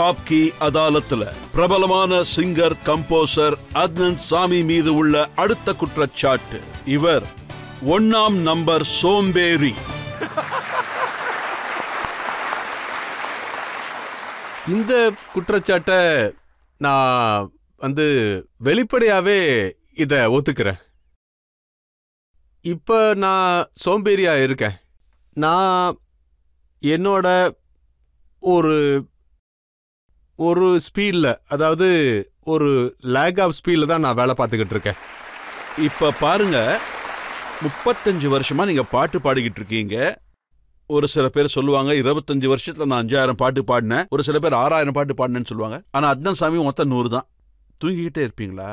ஆப்கி அதாலத்துல பிரபலமான singer composer Adnan சாமி மீது உள்ள அடுத்த குற்றச்சாட்டு. இவர் 1ஆம் நம்பர் சோம்பேறி. இந்த குற்றச்சாட்டை நான் வெளிப்படையாவே இத ஒத்துக்கிறேன். இப்ப நான் சோம்பேறியா இருக்கேன். நான் என்னோட ஒரு ஸ்பீட்ல, அதாவது ஒரு லேக் ஆஃப் ஸ்பீட்ல தான் நான் வேலை பார்த்துக்கிட்டு இருக்கேன். இப்ப பாருங்க, 35 வருஷமா நீங்க பாட்டு பாடிக்கிட்டு இருக்கீங்க. ஒரு சில பேர் சொல்லுவாங்க 25 வருஷத்துல நான் 5000 பாட்டு பாடினேன், ஒரு சில பேர் 6000 பாட்டு பாடினேன்னு சொல்லுவாங்க. ஆனா அத்னன் சாமி மொத்தம் 100 தான். தூங்கிக்கிட்டே இருப்பீங்களா?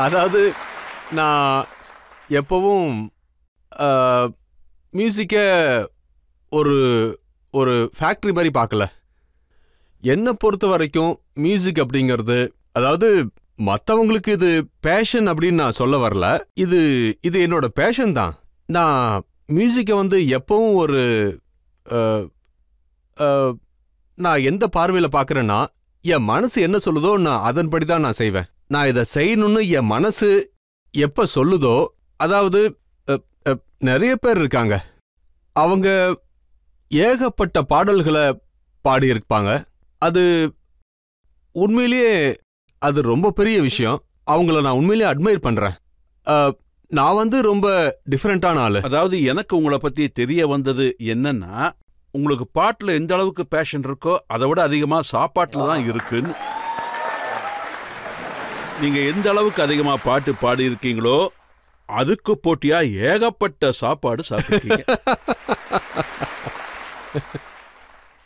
அதாவது நான் எப்பவும் மியூசிக்க ஒரு ஃபேக்டரி மாதிரி பார்க்கல. என்னை பொறுத்த வரைக்கும் மியூசிக் அப்படிங்கிறது, அதாவது மற்றவங்களுக்கு இது பேஷன் அப்படின்னு நான் சொல்ல வரல. இது என்னோட பேஷன் தான். நான் மியூசிக்கை எப்பவும் நான் எந்த பார்வையில் பார்க்குறேன்னா, என் மனசு என்ன சொல்லுதோ நான் அதன்படி தான் நான் செய்வேன். நான் இதை செய்யணும்னு என் மனசு எப்ப சொல்லுதோ, அதாவது நிறைய பேர் இருக்காங்க, அவங்க ஏகப்பட்ட பாடல்களை பாடியிருப்பாங்க. அது உண்மையிலேயே அது ரொம்ப பெரிய விஷயம். அவங்கள நான் உண்மையிலேயே அட்மையர் பண்றேன். நான் ரொம்ப டிஃபரெண்டான ஆளு. அதாவது எனக்கு உங்களை பத்தி தெரிய வந்தது என்னன்னா, உங்களுக்கு பாட்டுல எந்த அளவுக்கு பேஷன் இருக்கோ அதை விட அதிகமா சாப்பாட்டுல தான் இருக்குன்னு. நீங்க எந்த அளவுக்கு அதிகமா பாட்டு பாடி இருக்கீங்களோ அதுக்கு போட்டியா ஏகப்பட்ட சாப்பாடு சாப்பிட்டீங்க.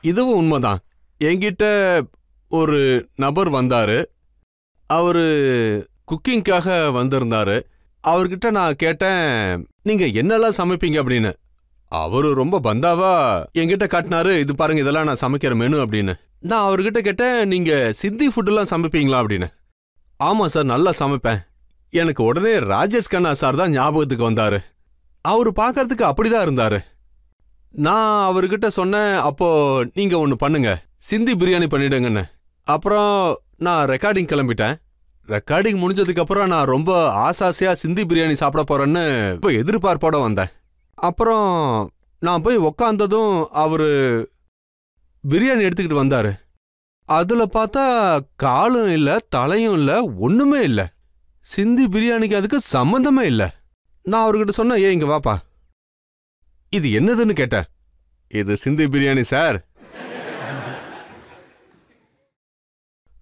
இதுவும் உண்மைதான். என்கிட்ட ஒரு நபர் வந்தாரு. அவரு குக்கிங்காக வந்திருந்தாரு. அவர்கிட்ட நான் கேட்டேன், நீங்க என்னெல்லாம் சமைப்பீங்க அப்படின்னு. அவரு ரொம்ப பந்தாவா என்கிட்ட காட்டினாரு, இது பாருங்க இதெல்லாம் நான் சமைக்கிற மெனு அப்படின்னு. நான் அவர்கிட்ட கேட்டேன், நீங்க சிந்தி ஃபுட்டெல்லாம் சமைப்பீங்களா அப்படின்னு. ஆமா சார், நல்லா சமைப்பேன். எனக்கு உடனே ராஜேஷ் கண்ணா சார் தான் ஞாபகத்துக்கு வந்தாரு. அவரு பார்க்கறதுக்கு அப்படிதான் இருந்தாரு. நான் அவர்கிட்ட சொன்னேன், அப்போ நீங்க ஒன்று பண்ணுங்க, சிந்தி பிரியாணி பண்ணிடுங்கன்னு. அப்புறம் நான் ரெக்கார்டிங் கிளம்பிட்டேன். ரெக்கார்டிங் முடிஞ்சதுக்கு அப்புறம் நான் ரொம்ப ஆசாசியா சிந்தி பிரியாணி சாப்பிட போறேன்னு இப்போ எதிர்பார்ப்போட வந்தேன். அப்புறம் நான் போய் உக்காந்ததும் அவரு பிரியாணி எடுத்துக்கிட்டு வந்தாரு. அதுல பார்த்தா காலும் இல்ல, தலையும் இல்ல, ஒண்ணுமே இல்ல. சிந்தி பிரியாணிக்கு அதுக்கு சம்பந்தமே இல்ல. நான் அவர்கிட்ட சொன்னேன், இங்க வாப்பா, இது என்னதுன்னு கேட்டேன். இது சிந்தி பிரியாணி சார்.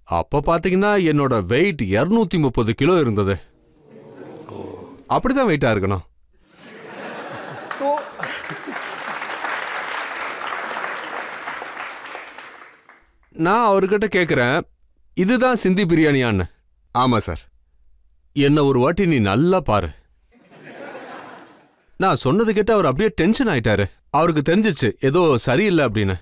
அப்ப பாத்தீங்கன்னா என்னோட வெயிட் 230 கிலோ இருந்தது. அப்படிதான் வெயிட்டா இருக்கணும். நான் அவர்கிட்ட கேக்குறேன், இதுதான் சிந்தி பிரியாணியான்னு. ஆமா சார். என்ன ஒரு வாட்டி நீ நல்லா பாரு. நான் சொன்னது கேட்டு அவர் அப்படியே டென்ஷன் ஆயிட்டாரு. அவருக்கு தெரிஞ்சிச்சு ஏதோ சரியில்லை அப்படின்னு.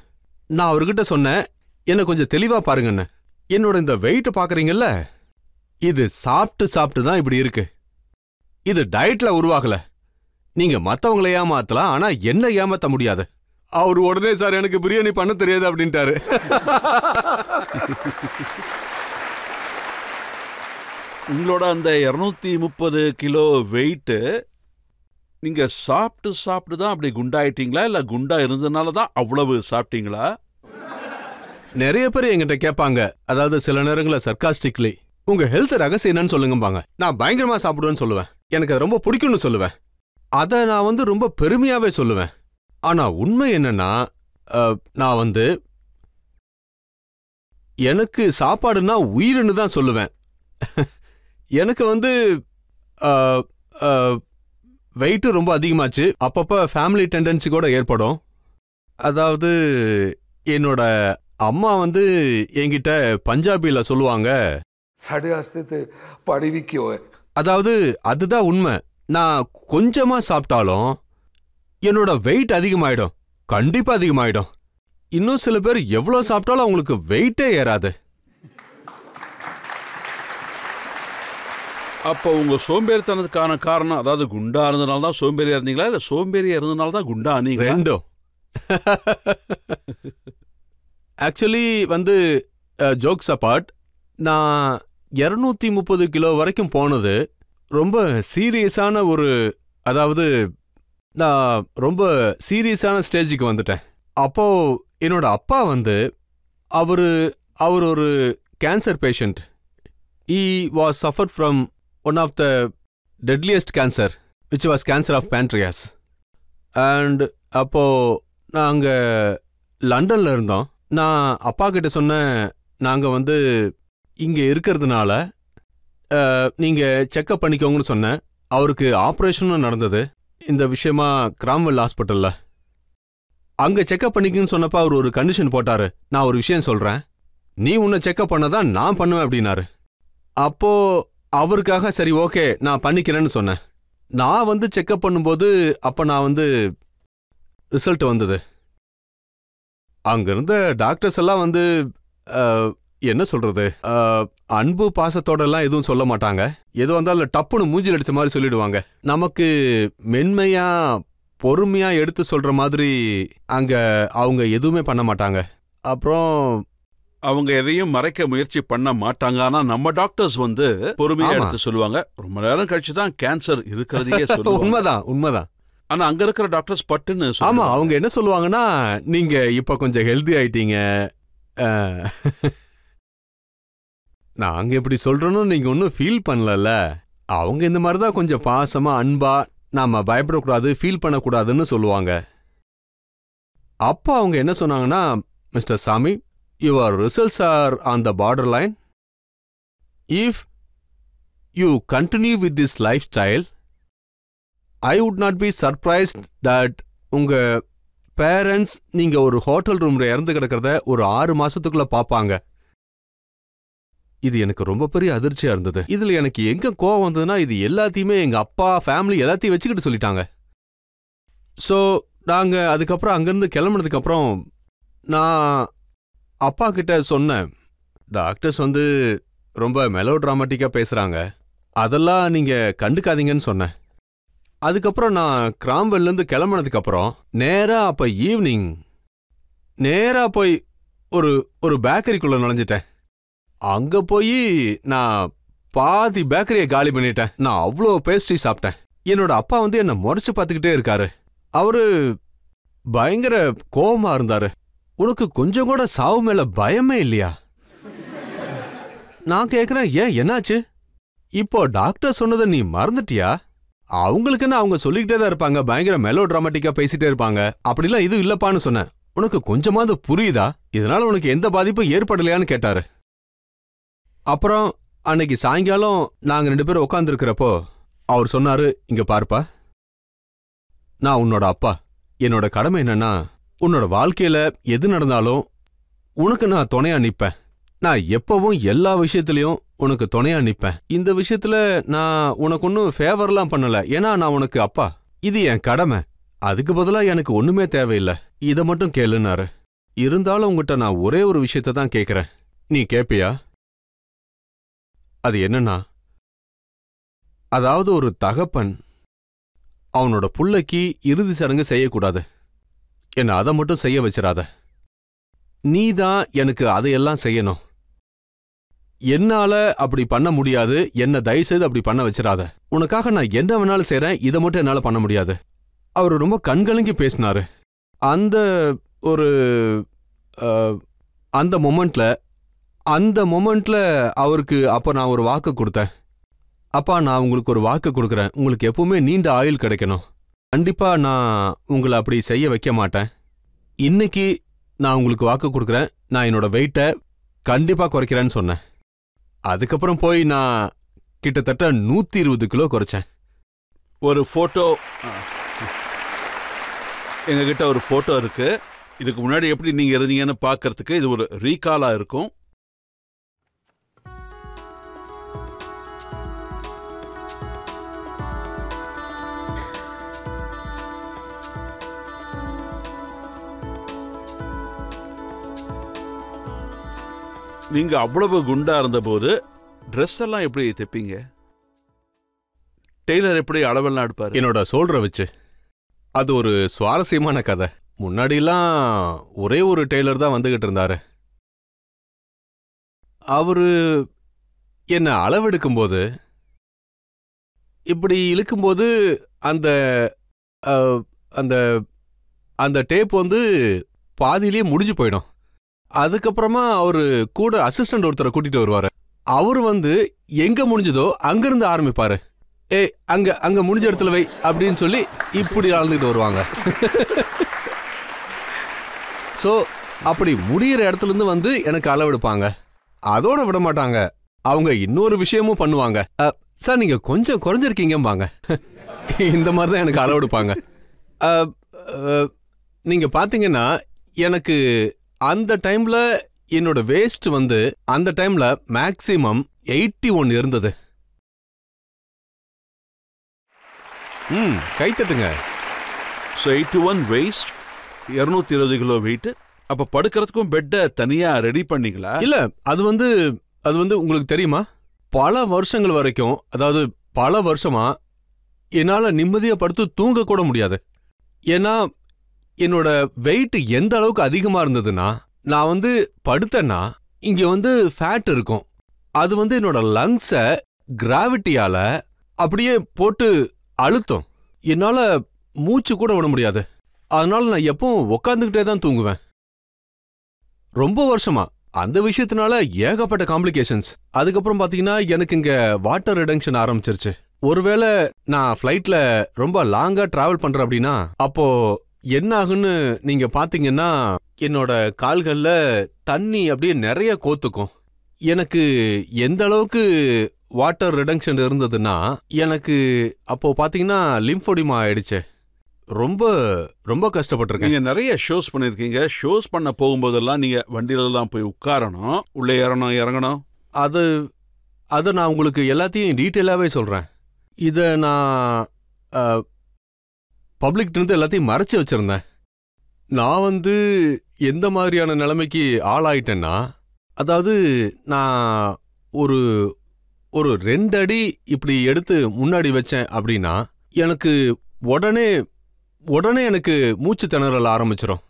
நான் அவர்கிட்ட சொன்னேன், என்ன கொஞ்சம் தெளிவா பாருங்கன்னு. என்னோட இந்த வெயிட் பாக்குறீங்கல்ல, இது சாப்பிட்டு தான் இப்படி இருக்கு. இது டயட்ல உருவாகல. நீங்க மத்தவங்களை ஏமாத்தலாம், ஆனா என்ன ஏமாத்த முடியாது. அவரு உடனே, சார் எனக்கு பிரியாணி பண்ண தெரியாது அப்படின்ட்டாரு. உங்களோட அந்த 230 கிலோ வெயிட்டு நீங்க சாப்பிட்டு தான் அப்படி குண்டாயிட்டீங்களா, இல்ல குண்டா இருந்ததுனால தான் அவ்வளவு சாப்பிட்டீங்களா? நிறைய பேர் என்கிட்ட கேட்பாங்க, அதாவது சில நேரங்களில் சர்க்காஸ்டிக்லி, உங்க ஹெல்த் ரகசியம் என்னன்னு சொல்லுங்கம்பாங்க. நான் பயங்கரமா சாப்பிடுவேன்னு சொல்லுவேன். எனக்கு அது ரொம்ப பிடிக்கும்னு சொல்லுவேன். அதை நான் ரொம்ப பெருமையாவே சொல்லுவேன். ஆனா உண்மை என்னன்னா, நான் எனக்கு சாப்பாடுனா உயிர்னு தான் சொல்லுவேன். எனக்கு வெயிட்டு ரொம்ப அதிகமாச்சு. அப்பப்ப ஃபேமிலி டெண்டன்சி கூட ஏற்படும். அதாவது என்னோட அம்மா என்கிட்ட பஞ்சாபில சொல்லுவாங்க, அதாவது அதுதான் உண்மை. நான் கொஞ்சமா சாப்பிட்டாலும் என்னோட வெயிட் அதிகமாயிடும், கண்டிப்பா அதிகமாயிடும். இன்னும் சில பேர் எவ்வளவு சாப்பிட்டாலும் அவங்களுக்கு வெயிட்டே ஏறாது. அப்போ உங்க சோம்பேறித்தனத்துக்கான காரணம், அதாவது குண்டா இருந்தனால தான் சோம்பேறியா இருந்தீங்களா, இல்ல சோம்பேறியா இருந்தனால தான் குண்டா ஆனீங்களா? ரெண்டும். ஆக்சுவலி ஜோக்ஸ் அப்பார்ட், நான் 230 கிலோ வரைக்கும் போனது ரொம்ப சீரியஸான அதாவது நான் ரொம்ப சீரியஸான ஸ்டேஜுக்கு வந்துட்டேன். அப்போ என்னோட அப்பா அவர் ஒரு cancer patient. He was suffered from one of the deadliest cancer, which was cancer of pancreas. And அப்போ நாங்கள் லண்டனில் இருந்தோம். நான் அப்பா கிட்ட சொன்னேன், நாங்கள் இங்கே இருக்கிறதுனால நீங்கள் செக்கப் பண்ணிக்கோங்கன்னு சொன்னேன். அவருக்கு ஆப்ரேஷனும் நடந்தது இந்த விஷயமா கிராம்வெல் ஹாஸ்பிட்டலில். அங்கே செக்கப் பண்ணிக்கன்னு சொன்னப்போ அவர் ஒரு கண்டிஷன் போட்டார். நான் ஒரு விஷயம் சொல்கிறேன், நீ உன்னை செக்கப் பண்ணதான் நான் பண்ணுவேன் அப்படின்னாரு. அப்போ அவருக்காக சரி ஓகே நான் பண்ணிக்கிறேன்னு சொன்னேன். நான் செக்கப் பண்ணும்போது அப்போ நான் ரிசல்ட் வந்தது. அங்கிருந்த டாக்டர்ஸ் எல்லாம் என்ன சொல்றது, அன்பு பாசத்தோடலாம் எதுவும் சொல்ல மாட்டாங்க. எது வந்தாலும் டப்புன்னு மூஞ்சில் அடிச்ச மாதிரி சொல்லிடுவாங்க. நமக்கு மென்மையா பொறுமையா எடுத்து சொல்ற மாதிரி அங்க அவங்க எதுவுமே பண்ண மாட்டாங்க. அப்புறம் அவங்க எதையும் மறைக்க முயற்சி பண்ண மாட்டாங்க. ஆனா நம்ம டாக்டர்ஸ் பொறுமையா எடுத்து சொல்லுவாங்க. ரொம்ப நேரம் கழிச்சு தான் கேன்சர் இருக்கிறதையே சொல்லுவாங்க. உண்மைதான். ஆனா அங்க இருக்கிற டாக்டர்ஸ் பட்டுன்னு ஆமா, அவங்க என்ன சொல்லுவாங்கன்னா, நீங்க இப்ப கொஞ்சம் ஹெல்தி ஆயிட்டீங்க. நாங்க இப்படி சொல்றோன்னு நீங்க ஒன்னும் ஃபீல் பண்ணல. அவங்க இந்த மாதிரிதான் கொஞ்சம் பாசமா அன்பா நாம பயப்படக்கூடாது ஃபீல் பண்ணக்கூடாதுன்னு சொல்லுவாங்க. அப்போ அவங்க என்ன சொன்னாங்கன்னா, மிஸ்டர் சாமி, your results are on the borderline. If you continue with this lifestyle, I would not be surprised that உங்க பேரண்ட்ஸ் நீங்க ஒரு ஹோட்டல் ரூம்ல இறந்து கிடக்கிறத ஒரு 6 மாசத்துக்குள்ள பாப்பாங்க. இது எனக்கு ரொம்ப பெரிய அதிர்ச்சியா இருந்தது. இதுல எனக்கு எங்க கோவம் வந்ததுன்னா, இது எல்லாத்தையுமே எங்க அப்பா ஃபேமிலி எல்லாத்தையும் வச்சுக்கிட்டு சொல்லிட்டாங்க. ஸோ நாங்க அதுக்கப்புறம் அங்கிருந்து கிளம்புனதுக்கு அப்புறம் நான் அப்பா கிட்ட சொன்னேன், டாக்டர்ஸ் ரொம்ப மெலோ டிராமாட்டிக்கா பேசுறாங்க, அதெல்லாம் நீங்க கண்டுக்காதீங்கன்னு சொன்னேன். அதுக்கப்புறம் நான் கிராம்வெல்லேருந்து கிளம்புனதுக்கு அப்புறம் நேரா அப்ப ஈவினிங் நேரா போய் ஒரு பேக்கரிக்குள்ள நுழைஞ்சிட்டேன். அங்க போய் நான் பாதி பேக்கரியை காலி பண்ணிட்டேன். நான் அவ்வளோ பேஸ்ட்ரி சாப்பிட்டேன். என்னோட அப்பா என்னை முறைச்சு பார்த்துக்கிட்டே இருக்காரு. அவரு பயங்கர கோபமா இருந்தாரு. உனக்கு கொஞ்சம் கூட சாவு மேல பயமே இல்லையா? நான் கேக்குறேன், ஏன் என்னாச்சு? இப்போ டாக்டர் சொன்னதை நீ மறந்துட்டியா? அவங்களுக்குன்னு அவங்க சொல்லிக்கிட்டே தான் இருப்பாங்க, பயங்கர மெலோ டிராமாட்டிக்கா பேசிட்டே இருப்பாங்க. அப்படிலாம் இது இல்லப்பான்னு சொன்னேன். உனக்கு கொஞ்சமாவது புரியுதா? இதனால உனக்கு எந்த பாதிப்பும் ஏற்படலையான்னு கேட்டாரு. அப்புறம் அன்னைக்கு சாயங்காலம் நாங்க 2 பேரும் உட்காந்துருக்கிறப்போ அவர் சொன்னாரு, இங்க பாருப்பா, நான் உன்னோட அப்பா. என்னோட கடமை என்னன்னா, உன்னோட வாழ்க்கையில எது நடந்தாலும் உனக்கு நான் துணையா நிப்பேன். நான் எப்பவும் எல்லா விஷயத்திலையும் உனக்கு துணையா நிப்பேன். இந்த விஷயத்துல நான் உனக்கு ஒன்னும் ஃபேவர்லாம் பண்ணல, ஏன்னா நான் உனக்கு அப்பா. இது என் கடமை. அதுக்கு பதிலா எனக்கு ஒண்ணுமே தேவையில்லை. இதை மட்டும் கேளுன்னாரு. இருந்தாலும் உங்ககிட்ட நான் ஒரே ஒரு விஷயத்த தான் கேட்கிறேன், நீ கேப்பியா? அது என்னன்னா, அதாவது ஒரு தகப்பன் அவனோட புள்ளைக்கு இறுதி சடங்கு செய்யக்கூடாது. என்ன அதை மட்டும் செய்ய வச்சிடாத. நீதான் எனக்கு அதையெல்லாம் செய்யணும். என்னால அப்படி பண்ண முடியாது. என்ன தயவுசெய்து அப்படி பண்ண வச்சிடாத. உனக்காக நான் என்ன வேணாலும் செய்றேன், இதை மட்டும் என்னால பண்ண முடியாது. அவர் ரொம்ப கண்கலங்கி பேசினாரு. அந்த மொமெண்ட்ல அவருக்கு அப்ப நான் ஒரு வாக்கு கொடுத்தேன். அப்பா, நான் உங்களுக்கு ஒரு வாக்கு கொடுக்குறேன். உங்களுக்கு எப்பவுமே நீண்ட ஆயுள் கிடைக்கணும். கண்டிப்பா நான் உங்களை அப்படி செய்ய வைக்க மாட்டேன். இன்னைக்கு நான் உங்களுக்கு வாக்கு கொடுக்குறேன், நான் என்னோட வெயிட்டை கண்டிப்பா குறைக்கிறேன்னு சொன்னேன். அதுக்கப்புறம் போய் நான் கிட்டத்தட்ட 120 கிலோ குறைச்சேன். ஒரு போட்டோ எங்ககிட்ட ஒரு போட்டோ இருக்கு. இதுக்கு முன்னாடி எப்படி நீங்க இருந்தீங்கன்னு பார்க்கறதுக்கு இது ஒரு ரீகாலா இருக்கும். நீங்க அவ்வளவு குண்டா இருந்தபோது ட்ரெஸ் எல்லாம் எப்படி தைப்பீங்க? டெய்லர் எப்படி அளவெல்லாம் எடுப்பாரு? என்னோட சோல்டரை வச்சு. அது ஒரு சுவாரஸ்யமான கதை. முன்னாடிலாம் ஒரே ஒரு டெய்லர் தான் வந்துகிட்டு இருந்தாரு. அவரு என்ன அளவெடுக்கும்போது இப்படி இழுக்கும்போது அந்த அஹ், அந்த அந்த டேப் வந்து பாதியிலேயே முடிஞ்சு போயிடும். அதுக்கப்புறமா அவரு கூட அசிஸ்டன்ட் ஒருத்தரை கூட்டிட்டு வருவாரு. அவரு வந்து எங்க முடிஞ்சதோ அங்கிருந்து ஆரம்பிப்பாரு. அங்க அங்க முடிஞ்ச இடத்துல வை அப்படின்னு சொல்லி இப்படி அளந்துக்கிட்டு வருவாங்க. ஸோ அப்படி முடியிற இடத்துல இருந்து வந்து எனக்கு அளவெடுப்பாங்க. அதோட விட மாட்டாங்க, அவங்க இன்னொரு விஷயமும் பண்ணுவாங்க. சார் நீங்க கொஞ்சம் குறைஞ்சிருக்கீங்கம்பாங்க. இந்த மாதிரி தான் எனக்கு அளவெடுப்பாங்க. நீங்க பாத்தீங்கன்னா எனக்கு அந்த டைம்ல என்னோட வேஸ்ட் வந்து அந்த டைம்ல மேக்சிமம் 81 இருந்தது. கைத்தட்டுங்க. So 81 waist, 220 kilo weight. அப்ப படுக்கிறதுக்கும் பெட்டை தனியா ரெடி பண்ணீங்களா? இல்ல, அது வந்து உங்களுக்கு தெரியுமா, பல வருஷங்கள் வரைக்கும், அதாவது பல வருஷமா என்னால நிம்மதியா படுத்து தூங்க கூட முடியாது. ஏன்னா என்னோட வெயிட் எந்த அளவுக்கு அதிகமா இருந்ததுன்னா, நான் வந்து படுத்தேன்னா இங்க வந்து ஃபேட் இருக்கும். அது வந்து என்னோட லங்ஸ கிராவிட்டியால அப்படியே போட்டு அழுத்தம். என்னால மூச்சு கூட விட முடியாது. அதனால நான் எப்பவும் உக்காந்துக்கிட்டே தான் தூங்குவேன். ரொம்ப வருஷமா அந்த விஷயத்தினால ஏகப்பட்ட காம்ப்ளிகேஷன்ஸ். அதுக்கப்புறம் பாத்தீங்கன்னா எனக்கு இங்க வாட்டர் ரிடக்ஷன் ஆரம்பிச்சிருச்சு. ஒருவேளை நான் ஃப்ளைட்ல ரொம்ப லாங்கா டிராவல் பண்றேன் அப்படின்னா, அப்போ என்ன ஆகுன்னு நீங்க பாத்தீங்கன்னா என்னோட கால்கள்ல தண்ணி அப்படியே நிறைய கோத்துக்கும். எனக்கு எந்த அளவுக்கு வாட்டர் ரிடக்ஷன் இருந்ததுன்னா, எனக்கு அப்போ பாத்தீங்கன்னா லிம்போடிமா ஆயிடுச்சு. ரொம்ப ரொம்ப கஷ்டப்பட்டிருக்கேன். நீங்க நிறைய ஷோஸ் பண்ணிருக்கீங்க. ஷோஸ் பண்ண போகும்போதெல்லாம் நீங்க வண்டியிலலாம் போய் உட்காரணும், உள்ளே ஏறணும், இறங்கணும். அதை நான் உங்களுக்கு எல்லாத்தையும் டீட்டெயிலாவே சொல்றேன். இத நான் பப்ளிக் இருந்து எல்லாத்தையும் மறைச்சு வச்சிருந்தேன். நான் வந்து எந்த மாதிரியான நிலைமைக்கு ஆளாயிட்டேன்னா, அதாவது நான் ஒரு ஒரு 2 அடி இப்படி எடுத்து முன்னாடி வச்சேன் அப்படின்னா எனக்கு உடனே எனக்கு மூச்சு திணறல் ஆரம்பிச்சிடும்.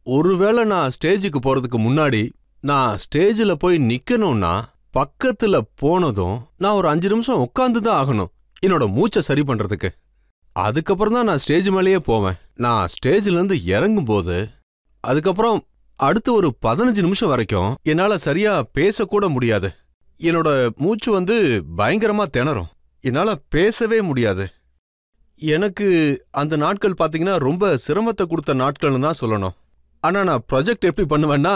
ஒருவேளை நான் ஸ்டேஜுக்கு போறதுக்கு முன்னாடி நான் ஸ்டேஜில் போய் நிக்கணும்னா பக்கத்துல போனதும் நான் ஒரு 5 நிமிஷம் உட்காந்து தான் ஆகணும் என்னோட மூச்சை சரி பண்றதுக்கு. அதுக்கப்புறம் தான் நான் ஸ்டேஜ் மேலேயே போவேன். நான் ஸ்டேஜ்ல இருந்து இறங்கும் போது அதுக்கப்புறம் அடுத்து ஒரு 15 நிமிஷம் வரைக்கும் என்னால சரியா பேசக்கூட முடியாது. என்னோட மூச்சு வந்து பயங்கரமா திணறும். என்னால பேசவே முடியாது. எனக்கு அந்த நாட்கள் பாத்தீங்கன்னா ரொம்ப சிரமத்தை கொடுத்த நாட்கள்னு தான் சொல்லணும். ஆனா நான் ப்ராஜெக்ட் எப்படி பண்ணுவேன்னா,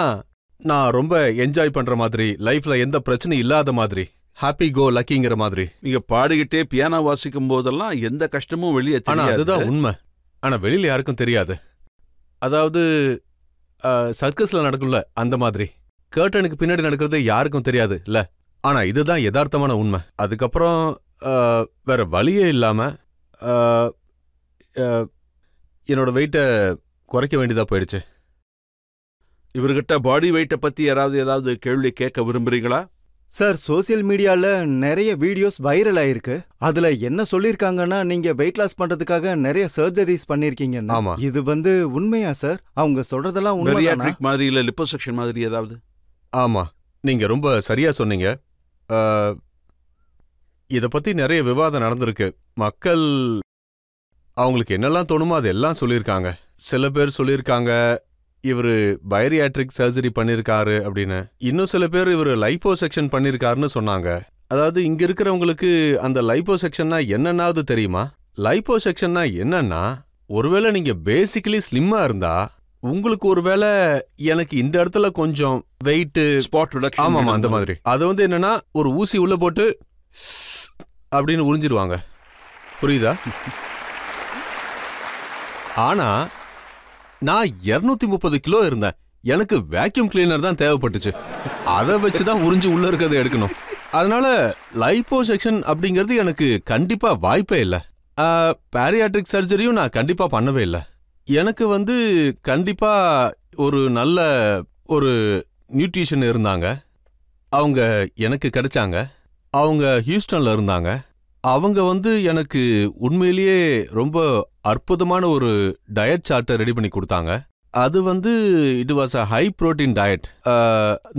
நான் ரொம்ப என்ஜாய் பண்ற மாதிரி, லைஃப்ல எந்த பிரச்சனையும் இல்லாத மாதிரி, ஹாப்பி கோ லக்கிங்கிற மாதிரி. நீங்க பாடிக்கிட்டே பியானோ வாசிக்கும் போதெல்லாம் எந்த கஷ்டமும் வெளியே ஆனா தெரியாது. அதுதான் உண்மை. ஆனா வெளியில யாருக்கும் தெரியாது. அதாவது சர்க்கஸ்ல நடக்கும்ல அந்த மாதிரி, கர்டனுக்கு பின்னாடி நடக்கிறது யாருக்கும் தெரியாது இல்ல. ஆனா இதுதான் யதார்த்தமான உண்மை. அதுக்கப்புறம் வேற வழியே இல்லாம என்னோட வெயிட்டை குறைக்க வேண்டியதா போயிடுச்சு. இவர்கிட்ட பாடி வெயிட்டை பத்தி ஏதாவது கேள்வி கேட்க விரும்புறீங்களா? சார், சோசியல் மீடியால நிறைய வீடியோஸ் வைரல் ஆயிருக்கு. அதுல என்ன சொல்லிருக்காங்கன்னா, நீங்க வெயிட் லாஸ் பண்றதுக்காக நிறைய சர்ஜரிஸ் பண்ணிருக்கீங்க. ஆமா. இது உண்மையா சார்? அவங்க சொல்றதெல்லாம் உண்மைதானா? பெரியாட்ரிக் மாதிரி இல்ல லிப்போசக்ஷன் மாதிரி ஏதாவது? ஆமா, நீங்க ரொம்ப சரியா சொன்னீங்க. இத பத்தி நிறைய விவாதம் நடந்திருக்கு. மக்கள் அவங்களுக்கு என்னெல்லாம் தோணுமோ அதெல்லாம் சொல்லியிருக்காங்க. சில பேர் சொல்லியிருக்காங்க இவரு பைரியாட்ரிக் சர்ஜரி பண்ணிருக்காரு அப்படின்னு. இன்னும் சில பேர் இவரு லைப்போசெக்ஷன் பண்ணிருக்காருன்னு சொன்னாங்க. அதாவது இங்க இருக்கிறவங்களுக்கு அந்த லைப்போசெக்ஷன்னா என்னன்னாவது தெரியுமா? லைப்போசெக்ஷன்னா என்னன்னா, ஒருவேளை நீங்க பேசிக்கலி ஸ்லிம்மா இருந்தா உங்களுக்கு ஒருவேளை எனக்கு இந்த இடத்துல கொஞ்சம் வெயிட் ஸ்பாட் ரிடக்ஷன். ஆமாமா, அந்த மாதிரி. அது என்னன்னா ஒரு ஊசி உள்ள போட்டு அப்படின்னு உறிஞ்சிடுவாங்க. புரியுதா? ஆனா நான் 230 கிலோ இருந்தேன். எனக்கு வேக்யூம் கிளீனர் தான் தேவைப்பட்டுச்சு. அதை வச்சுதான் உறிஞ்சி உள்ள இருக்கிறத எடுக்கணும். அதனால லைப்போசெக்ஷன் அப்படிங்கிறது எனக்கு கண்டிப்பா வாய்ப்பே இல்லை. பேரியாட்ரிக் சர்ஜரியும் நான் கண்டிப்பா பண்ணவே இல்லை. எனக்கு கண்டிப்பா ஒரு நல்ல ஒரு நியூட்ரிஷன் இருந்தாங்க. அவங்க எனக்கு கிடைச்சாங்க. அவங்க ஹியூஸ்டன்ல இருந்தாங்க. அவங்க எனக்கு உண்மையிலேயே ரொம்ப அற்புதமான ஒரு டயட் சார்ட்டை ரெடி பண்ணி கொடுத்தாங்க. அது வந்து it was a high protein diet.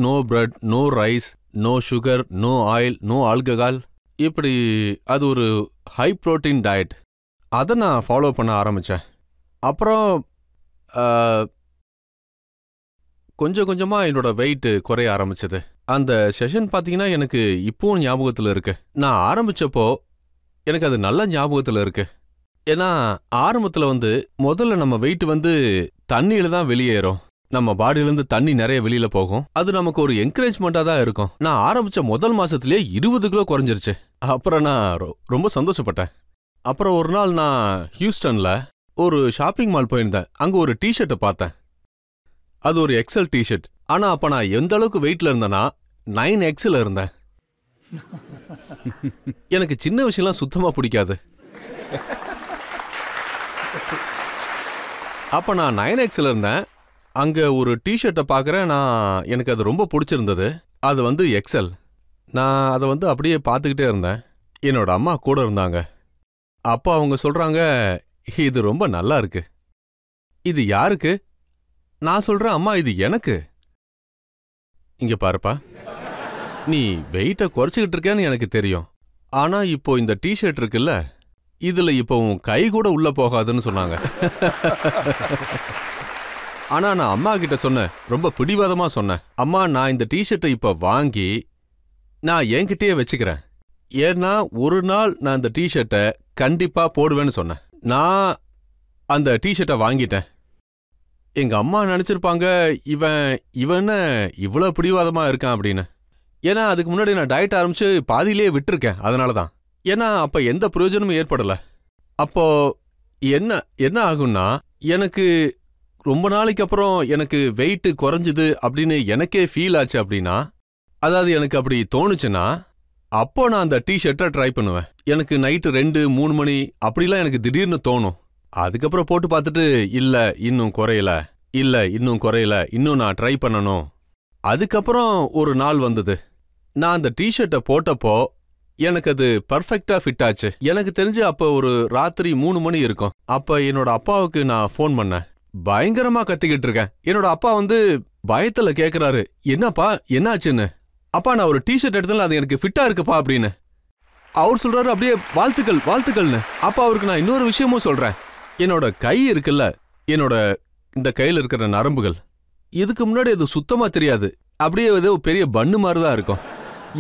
No bread, no rice, no sugar, no oil, no alcohol. இப்படி அது ஒரு ஹை புரோட்டீன் டயட். அதை நான் ஃபாலோ பண்ண ஆரம்பித்தேன். அப்புறம் கொஞ்சம் கொஞ்சமாக என்னோட வெயிட் குறைய ஆரம்பிச்சது. அந்த செஷன் பார்த்தீங்கன்னா எனக்கு இப்போவும் ஞாபகத்தில் இருக்கு. நான் ஆரம்பிச்சப்போ எனக்கு அது நல்ல ஞாபகத்தில் இருக்கு. ஏன்னா ஆரம்பத்தில் வந்து முதல்ல நம்ம வெயிட் வந்து தண்ணியில தான் வெளியேறும். நம்ம பாடியிலேருந்து தண்ணி நிறைய வெளியில போகும். அது நமக்கு ஒரு என்கரேஜ்மெண்ட்டாக தான் இருக்கும். நான் ஆரம்பிச்ச முதல் மாசத்திலேயே 20 கிலோ குறைஞ்சிருச்சு. அப்புறம் நான் ரொம்ப சந்தோஷப்பட்டேன். அப்புறம் ஒரு நாள் நான் ஹியூஸ்டன்ல ஒரு ஷாப்பிங் மால் போயிருந்தேன். அங்கே ஒரு டிஷர்ட்டை பார்த்தேன். அது ஒரு எக்ஸல் டிஷர்ட். ஆனா அப்ப நான் எந்த அளவுக்கு வெயிட்ல இருந்தேன்னா 9XL இருந்தேன். எனக்கு சின்ன விஷயம்லாம் சுத்தமா பிடிக்காது. அப்ப நான் 9XL இருந்தேன். அங்க ஒரு டிஷர்ட்டை பார்க்கறேன். எனக்கு அது ரொம்ப பிடிச்சிருந்தது. அது வந்து எக்ஸல். நான் அதை வந்து அப்படியே பார்த்துக்கிட்டே இருந்தேன். என்னோட அம்மா கூட இருந்தாங்க. அப்போ அவங்க சொல்றாங்க, இது ரொம்ப நல்லா இருக்கு. இது யாருக்கு? நான் சொல்றேன், அம்மா இது எனக்கு. இங்க பாருப்பா, நீ வெயிட்டை குறைச்சிக்கிட்டு இருக்கேன்னு எனக்கு தெரியும். ஆனா இப்போ இந்த டிஷர்ட் இருக்குல்ல, இதுல இப்போ உன் கை கூட உள்ள போகாதுன்னு சொன்னாங்க. ஆனா நான் அம்மா கிட்ட சொன்னேன், ரொம்ப பிடிவாதமா சொன்னேன். அம்மா, நான் இந்த டிஷர்ட்டை இப்ப வாங்கி நான் என்கிட்டயே வச்சுக்கிறேன். ஏன்னா ஒரு நாள் நான் இந்த டிஷர்ட்டை கண்டிப்பா போடுவேன்னு சொன்னேன். நான் அந்த டிஷர்ட்டை வாங்கிட்டேன். எங்க அம்மா நினைச்சிருப்பாங்க, இவன் இவ்வளவு பிடிவாதமா இருக்கான் அப்படின்னு. ஏன்னா அதுக்கு முன்னாடி நான் டயட் ஆரம்பிச்சு பாதியிலேயே விட்டுருக்கேன். அதனாலதான். ஏன்னா அப்ப எந்த பிரயோஜனமும் ஏற்படல. அப்போ என்ன ஆகும்னா, எனக்கு ரொம்ப நாளைக்கு அப்புறம் எனக்கு வெயிட் குறைஞ்சுது அப்படின்னு எனக்கே ஃபீல் ஆச்சு. அப்படின்னா, அதாவது எனக்கு அப்படி தோணுச்சுன்னா, அப்போ நான் அந்த டிஷர்ட்டை ட்ரை பண்ணுவேன். எனக்கு நைட்டு 2-3 மணி அப்படிலாம் எனக்கு திடீர்னு தோணும். அதுக்கப்புறம் போட்டு பார்த்துட்டு, இல்ல இன்னும் குறையல, இன்னும் நான் ட்ரை பண்ணணும். அதுக்கப்புறம் ஒரு நாள் வந்தது. நான் அந்த டிஷர்ட்டை போட்டப்போ எனக்கு அது பர்ஃபெக்டா ஃபிட் ஆச்சு. எனக்கு தெரிஞ்சு அப்போ ஒரு ராத்திரி 3 மணி இருக்கும். அப்ப என்னோட அப்பாவுக்கு நான் ஃபோன் பண்ணேன். பயங்கரமா கத்திக்கிட்டு இருக்கேன். என்னோட அப்பா வந்து பயத்துல கேக்குறாரு, என்னப்பா என்னாச்சுன்னு. அப்பா, நான் ஒரு டிஷர்ட் எடுத்தல, அது எனக்கு ஃபிட்டா இருக்குப்பா அப்படின்னு. அவர் சொல்றாரு, அப்படியே வாழ்த்துக்கள்னு. அப்பா, அவருக்கு நான் இன்னொரு விஷயமும் சொல்றேன். என்னோட கை இருக்குல்ல, என்னோட இந்த கையில இருக்கிற நரம்புகள், இதுக்கு முன்னாடி அது சுத்தமா தெரியாது. அப்படியே ஏதோ பெரிய பன்னு மாதிரி தான் இருக்கும்.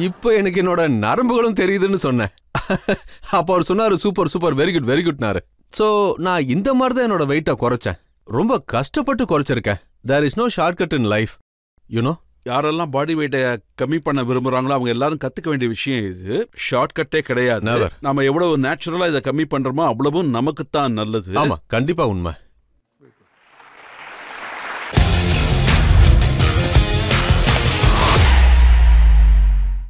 இப்போ எனக்கு என்னோட நரம்புகளும் தெரியுதுன்னு சொன்னேன். அப்ப அவர் சொன்னாரு, சூப்பர், வெரி குட்னாரு. சோ நான் இந்த மாதிரி தான் என்னோட வெயிட்டை குறைச்சேன். ரொம்ப கஷ்டப்பட்டு குறைச்சிருக்கேன். There is no shortcut in life, you know. யாரெல்லாம் பாடி வெயிட்டை கம்மி பண்ண விரும்புறாங்களோ அவங்க எல்லாரும் கத்துக்க வேண்டிய விஷயம் இது. ஷார்ட்கட்டே கிடையாது. நாம எவ்வளவு நேச்சுரலா இதை கம்மி பண்றோமோ அவ்வளவும் நமக்குத்தான் நல்லது. ஆமா, கண்டிப்பா உண்மை.